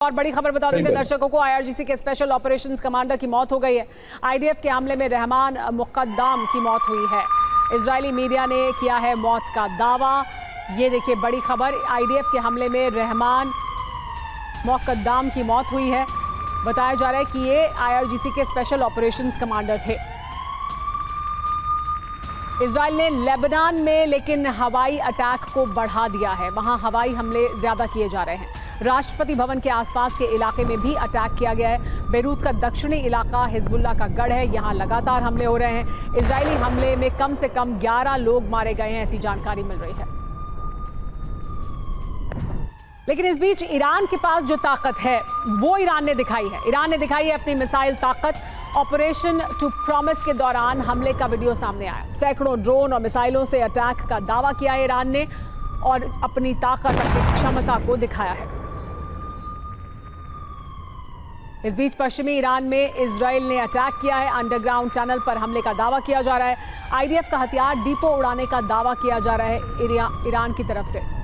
और बड़ी खबर बता देते हैं दर्शकों को, आईआरजीसी के स्पेशल ऑपरेशंस कमांडर की मौत हो गई है। आईडीएफ के हमले में रहमान मुकद्दम की मौत हुई है। इजरायली मीडिया ने किया है मौत का दावा। ये देखिए बड़ी खबर, आईडीएफ के हमले में रहमान मुकद्दम की मौत हुई है। बताया जा रहा है कि ये आईआरजीसी के स्पेशल ऑपरेशंस कमांडर थे। इजराइल ने लेबनान में लेकिन हवाई अटैक को बढ़ा दिया है। वहां हवाई हमले ज्यादा किए जा रहे हैं। राष्ट्रपति भवन के आसपास के इलाके में भी अटैक किया गया है। बेरूत का दक्षिणी इलाका हिजबुल्लाह का गढ़ है, यहां लगातार हमले हो रहे हैं। इजरायली हमले में कम से कम 11 लोग मारे गए हैं, ऐसी जानकारी मिल रही है। लेकिन इस बीच ईरान के पास जो ताकत है वो ईरान ने दिखाई है। ईरान ने दिखाई है अपनी मिसाइल ताकत। ऑपरेशन टू प्रॉमिस के दौरान हमले का वीडियो सामने आया। सैकड़ों ड्रोन और मिसाइलों से अटैक का दावा किया है ईरान ने और अपनी ताकत, अपनी क्षमता को दिखाया है। इस बीच पश्चिमी ईरान में इजराइल ने अटैक किया है। अंडरग्राउंड टनल पर हमले का दावा किया जा रहा है। आईडीएफ का हथियार डिपो उड़ाने का दावा किया जा रहा है ईरान की तरफ से।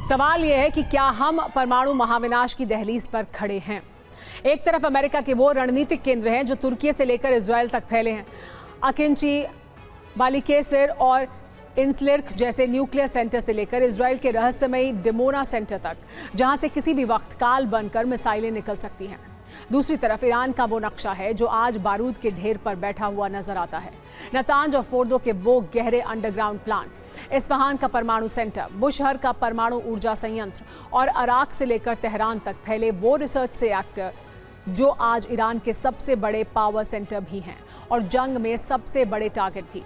सवाल यह है कि क्या हम परमाणु महाविनाश की दहलीज पर खड़े हैं। एक तरफ अमेरिका के वो रणनीतिक केंद्र हैं जो तुर्की से लेकर इजराइल तक फैले हैं। अकिंची, बालिकेसिर और इंस्लिर्क जैसे न्यूक्लियर सेंटर से लेकर इजराइल के रहस्यमयी डिमोना सेंटर तक, जहां से किसी भी वक्त काल बनकर मिसाइलें निकल सकती हैं। दूसरी तरफ ईरान का वो नक्शा है जो आज बारूद के ढेर पर बैठा हुआ नजर आता है। नतांज और फोर्दो के वो गहरे अंडरग्राउंड प्लांट, इस्फहान का परमाणु सेंटर, बुशहर का परमाणु ऊर्जा संयंत्र और अराक से लेकर तेहरान तक फैले वो रिसर्च से एक्टर जो आज ईरान के सबसे बड़े पावर सेंटर भी हैं और जंग में सबसे बड़े टारगेट भी।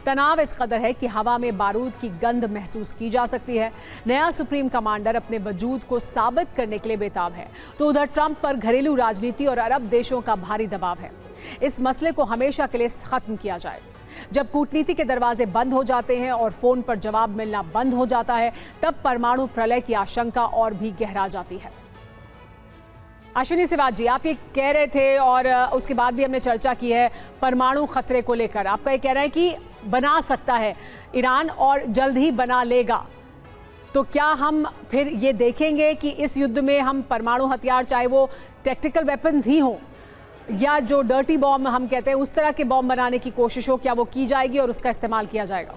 तनाव इस कदर है कि हवा में बारूद की गंध महसूस की जा सकती है। नया सुप्रीम कमांडर अपने वजूद को साबित करने के लिए बेताब है, तो उधर ट्रंप पर घरेलू राजनीति और अरब देशों का भारी दबाव है। इस मसले को हमेशा के लिए खत्म किया जाए। जब कूटनीति के दरवाजे बंद हो जाते हैं और फोन पर जवाब मिलना बंद हो जाता है, तब परमाणु प्रलय की आशंका और भी गहरा जाती है। अश्विनी सिवाज जी, आप ये कह रहे थे और उसके बाद भी हमने चर्चा की है परमाणु खतरे को लेकर। आपका ये कहना है कि बना सकता है ईरान और जल्द ही बना लेगा, तो क्या हम फिर ये देखेंगे कि इस युद्ध में हम परमाणु हथियार, चाहे वो टैक्टिकल वेपन्स ही हों या जो डर्टी बॉम्ब हम कहते हैं, उस तरह के बॉम्ब बनाने की कोशिश हो, क्या वो की जाएगी और उसका इस्तेमाल किया जाएगा?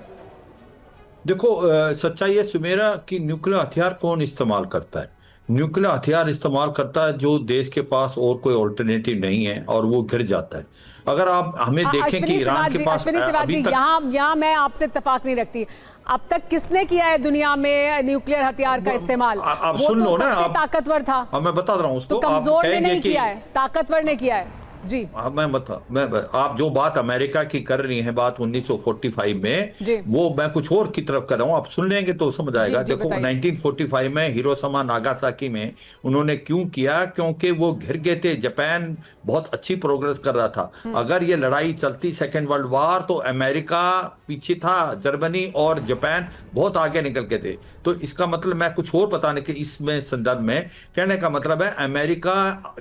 देखो, सच्चाई है सुमेरा कि न्यूक्लियर हथियार कौन इस्तेमाल करता है? न्यूक्लियर हथियार इस्तेमाल करता है जो देश के पास और कोई ऑल्टरनेटिव नहीं है और वो गिर जाता है। अगर आप हमें देखें कि ईरान के पास अभी तक यहाँ मैं आपसे इत्तेफाक नहीं रखती। अब तक किसने किया है दुनिया में न्यूक्लियर हथियार का इस्तेमाल? आप सुन लो ना, सबसे ताकतवर था। मैं बता रहा हूँ उसको। तो कमजोर ने नहीं किया है, ताकतवर ने किया है जी। आप जो बात अमेरिका की कर रही हैं, बात 1945 में, वो मैं कुछ और की तरफ कर रहा हूं। आप सुन लेंगे तो समझ आएगा। देखो, 1945 में हिरोशिमा नागासाकी में उन्होंने क्यों किया? क्योंकि वो घिर गए थे। जापान बहुत अच्छी प्रोग्रेस कर रहा था। अगर ये लड़ाई चलती सेकेंड वर्ल्ड वार, तो अमेरिका पीछे था, जर्मनी और जापान बहुत आगे निकल के थे। तो इसका मतलब, मैं कुछ और बताने के इसमें संदर्भ में कहने का मतलब है, अमेरिका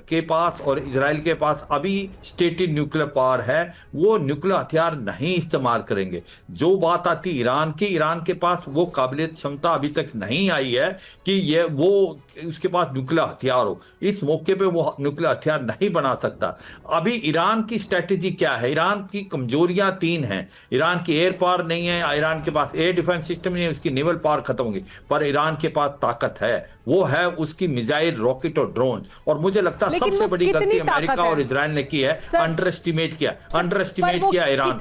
के पास और इजराइल के पास अभी स्टेटेड न्यूक्लियर पावर है, वो न्यूक्लियर हथियार नहीं इस्तेमाल करेंगे। जो बात आती ईरान की, ईरान के पास वो काबिलियत, क्षमता अभी तक नहीं आई है कि ये वो उसके पास न्यूक्लियर हथियार हो। इस मौके पे वो न्यूक्लियर हथियार नहीं बना सकता। अभी ईरान की स्ट्रेटेजी क्या है? ईरान की कमजोरियां 3 हैं। ईरान की एयर पावर नहीं है, ईरान के पास एयर डिफेंस सिस्टम नहीं है, उसकी नेवल पावर खत्म होगी। पर ईरान के पास ताकत है, वो है उसकी मिसाइल, रॉकेट और ड्रोन। और मुझे लगता है सबसे बड़ी गलती अमेरिका और इजराइल ने की है, अंडर एस्टिमेट किया ईरान।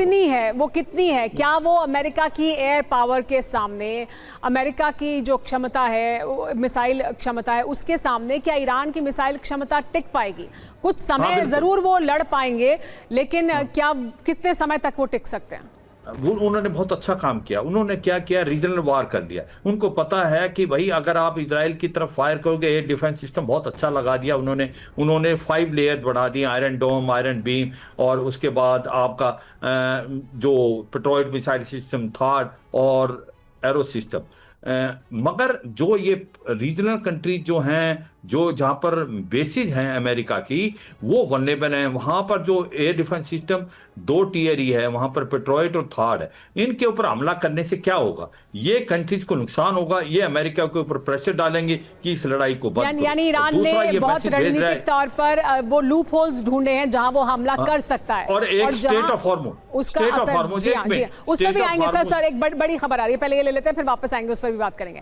कितनी है? क्या वो अमेरिका की एयर पावर के सामने, अमेरिका की जो क्षमता है, मिसाइल क्षमता है, उसके सामने क्या ईरान की मिसाइल क्षमता टिक पाएगी? कुछ समय जरूर वो लड़ पाएंगे, लेकिन क्या कितने समय तक वो टिक सकते हैं? उन्होंने बहुत अच्छा काम किया। उन्होंने क्या किया? रीजनल वार कर दिया। उनको पता है कि भाई अगर आप इजराइल की तरफ फायर करोगे, एयर डिफेंस सिस्टम बहुत अच्छा लगा दिया उन्होंने 5 लेयर बढ़ा दिए, आयरन डोम, आयरन बीम, और उसके बाद आपका जो पेट्रोइड मिसाइल सिस्टम, थर्ड और एरो सिस्टम, मगर जो ये रीजनल कंट्रीज जो हैं, जो जहां पर बेसिस हैं अमेरिका की, वो वल्नरेबल हैं। वहां पर जो एयर डिफेंस सिस्टम 2 टियर ही है, वहां पर पेट्रोइट और थार्ड है। इनके ऊपर हमला करने से क्या होगा? ये कंट्रीज को नुकसान होगा, ये अमेरिका के ऊपर प्रेशर डालेंगे कि इस लड़ाई को बंद करो। यानी ईरान ने बहुत रणनीतिक तौर पर वो लूप होल्स ढूंढे हैं जहां वो हमला कर सकता है। और एक स्टेट ऑफ हॉर्मोज, उसका असर, उस पर भी आएंगे सर। एक बड़ी खबर आ रही है, पहले ये ले लेते हैं, फिर वापस आएंगे, उस पर भी बात करेंगे।